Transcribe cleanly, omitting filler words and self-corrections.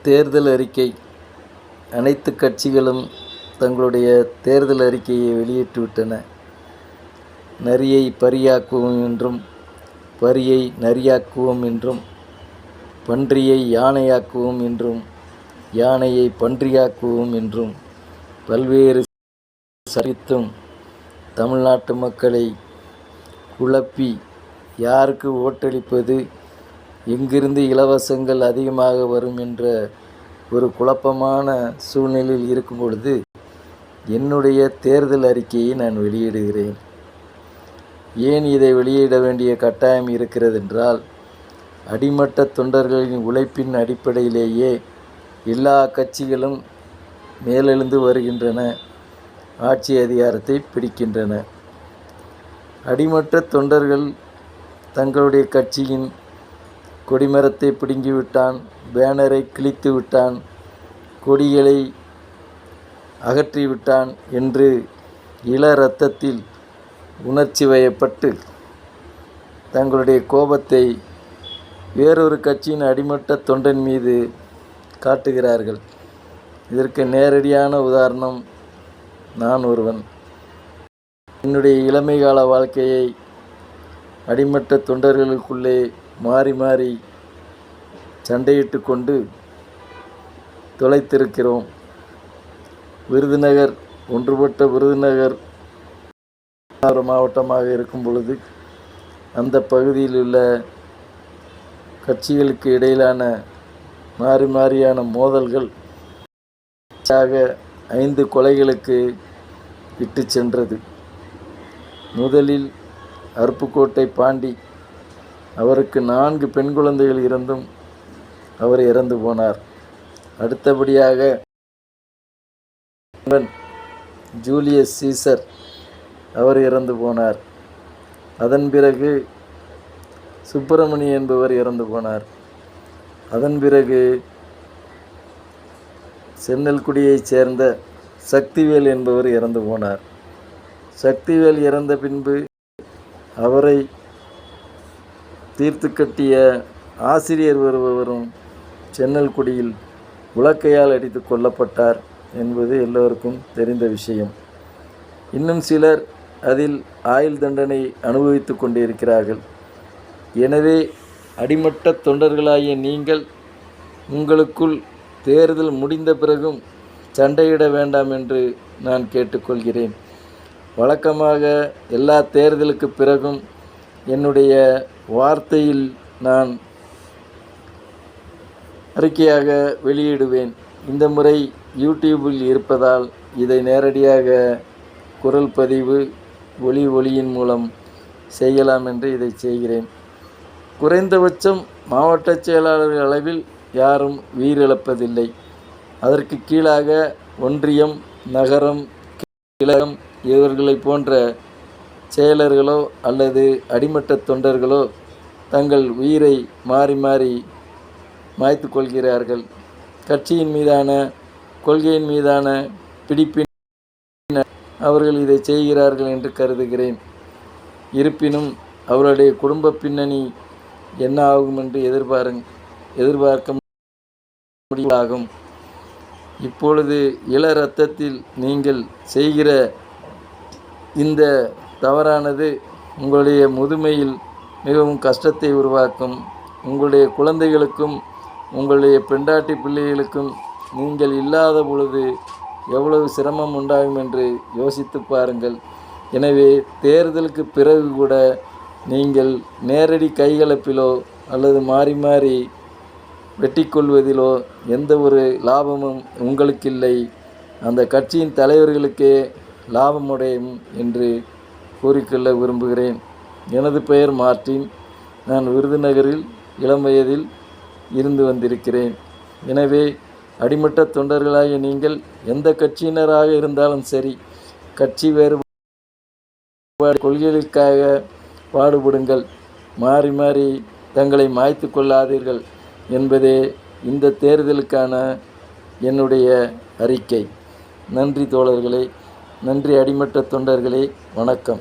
தேர்தல் அறிக்கை. அனைத்து கட்சிகளும் தங்களுடைய தேர்தல் அறிக்கையை வெளியிட்டுவிட்டன. நரியை பரியாக்குவோம் என்றும், பரியை நரியாக்குவோம் என்றும், பன்றியை யானையாக்குவோம் என்றும், யானையை பன்றியாக்குவோம் என்றும் பல்வேறு சரித்தும் தமிழ்நாட்டு மக்களை குழப்பி யாருக்கு ஓட்டளிப்பது, எங்கிருந்து இலவசங்கள் அதிகமாக வரும் என்ற ஒரு குழப்பமான சூழ்நிலையில் இருக்கும் பொழுது என்னுடைய தேர்தல் அறிக்கையை நான் வெளியிடுகிறேன். ஏன் இதை வெளியிட வேண்டிய கட்டாயம் இருக்கிறது என்றால், அடிமட்ட தொண்டர்களின் உழைப்பின் அடிப்படையிலேயே எல்லா கட்சிகளும் மேலெழுந்து வருகின்றன, ஆட்சி அதிகாரத்தை பிடிக்கின்றன. அடிமட்ட தொண்டர்கள் தங்களுடைய கட்சியின் கொடிமரத்தை பிடுங்கிவிட்டான், பேனரை கிழித்து விட்டான், கொடிகளை அகற்றிவிட்டான் என்று இள இரத்தத்தில் உணர்ச்சி வயப்பட்டு தங்களுடைய கோபத்தை வேறொரு கட்சியின் அடிமட்ட தொண்டன் மீது காட்டுகிறார்கள். இதற்கு நேரடியான உதாரணம் நான் ஒருவன். என்னுடைய இளமை கால வாழ்க்கையை அடிமட்ட தொண்டர்களுக்குள்ளே மாறி மாறி சண்டையிட்டு கொண்டு தொலைத்திருக்கிறோம். விருதுநகர், ஒன்றுபட்ட விருதுநகர் மாவட்டமாக இருக்கும் பொழுது அந்த பகுதியில் உள்ள கட்சிகளுக்கு இடையிலான மாறி மாறியான மோதல்கள் 5 கொலைகளுக்கு இட்டு சென்றது. முதலில் அருப்புக்கோட்டை பாண்டி, அவருக்கு 4 பெண் குழந்தைகள் இருந்தும் அவர் இறந்து போனார். அடுத்தபடியாக ஜூலியஸ் சீசர், அவர் இறந்து போனார். அதன் பிறகு சுப்பிரமணி என்பவர் இறந்து போனார். அதன் பிறகு சென்னல்குடியைச் சேர்ந்த சக்திவேல் என்பவர் இறந்து போனார். சக்திவேல் இறந்த பின்பு அவரை தீர்த்து கட்டிய ஆசிரியர் ஒருவரும் சென்னல்குடியில் உலக்கையால் அடித்து கொல்லப்பட்டார் என்பது எல்லோருக்கும் தெரிந்த விஷயம். இன்னும் சிலர் அதில் ஆயுள் தண்டனை அனுபவித்து கொண்டிருக்கிறார்கள். எனவே அடிமட்ட தொண்டர்களாகிய நீங்கள் உங்களுக்குள் தேர்தல் முடிந்த பிறகும் சண்டையிட வேண்டாம் என்று நான் கேட்டுக்கொள்கிறேன். வழக்கமாக எல்லா தேர்தலுக்கு பிறகும் என்னுடைய வார்த்தையில் நான் அறிக்கையாக வெளியிடுவேன். இந்த முறை யூடியூபில் இருப்பதால் இதை நேரடியாக குரல் பதிவு ஒளியின் மூலம் செய்யலாம் என்று இதை செய்கிறேன். குறைந்தபட்சம் மாவட்ட செயலாளர்கள் அளவில் யாரும் உயிரிழப்பதில்லை. அதற்கு கீழாக ஒன்றியம், நகரம், கிழகம் இவர்களை போன்ற செயலர்களோ அல்லது அடிமட்ட தொண்டர்களோ தங்கள் உயிரை மாறி மாறி மாய்த்து கொள்கிறார்கள். கட்சியின் மீதான, கொள்கையின் மீதான பிடிப்பின் அவர்கள் இதை செய்கிறார்கள் என்று கருதுகிறேன். இருப்பினும் அவருடைய குடும்ப பின்னணி என்ன ஆகும் என்று எதிர்பார்க்க முடியாகும். இப்பொழுது இள இரத்தத்தில் நீங்கள் செய்கிற இந்த தவறானது உங்களுடைய முதுமையில் மிகவும் கஷ்டத்தை உருவாக்கும். உங்களுடைய குழந்தைகளுக்கும் உங்களுடைய பெண்டாட்டி பிள்ளைகளுக்கும் நீங்கள் இல்லாத பொழுது எவ்வளவு சிரமம் உண்டாகும் என்று யோசித்து பாருங்கள். எனவே தேர்தலுக்கு பிறகு கூட நீங்கள் நேரடி கைகலப்பிலோ அல்லது மாறி மாறி வெட்டிக்கொள்வதிலோ எந்த ஒரு லாபமும் உங்களுக்கு இல்லை. அந்த கட்சியின் தலைவர்களுக்கே லாபமுடையும் என்று கூறிக்கொள்ள விரும்புகிறேன். எனது பெயர் மார்ட்டின். நான் விருதுநகரில் இளம் வயதில் இருந்து வந்திருக்கிறேன். எனவே அடிமட்ட தொண்டர்களாகிய நீங்கள் எந்த கட்சியினராக இருந்தாலும் சரி, கட்சி வேறுபாடு கொள்கைகளுக்காக பாடுபடுங்கள். மாறி மாறி தங்களை மாய்த்து கொள்ளாதீர்கள் என்பதே இந்த தேர்தலுக்கான என்னுடைய அறிக்கை. நன்றி தோழர்களே, நன்றி அடிமட்ட தொண்டர்களே, வணக்கம்.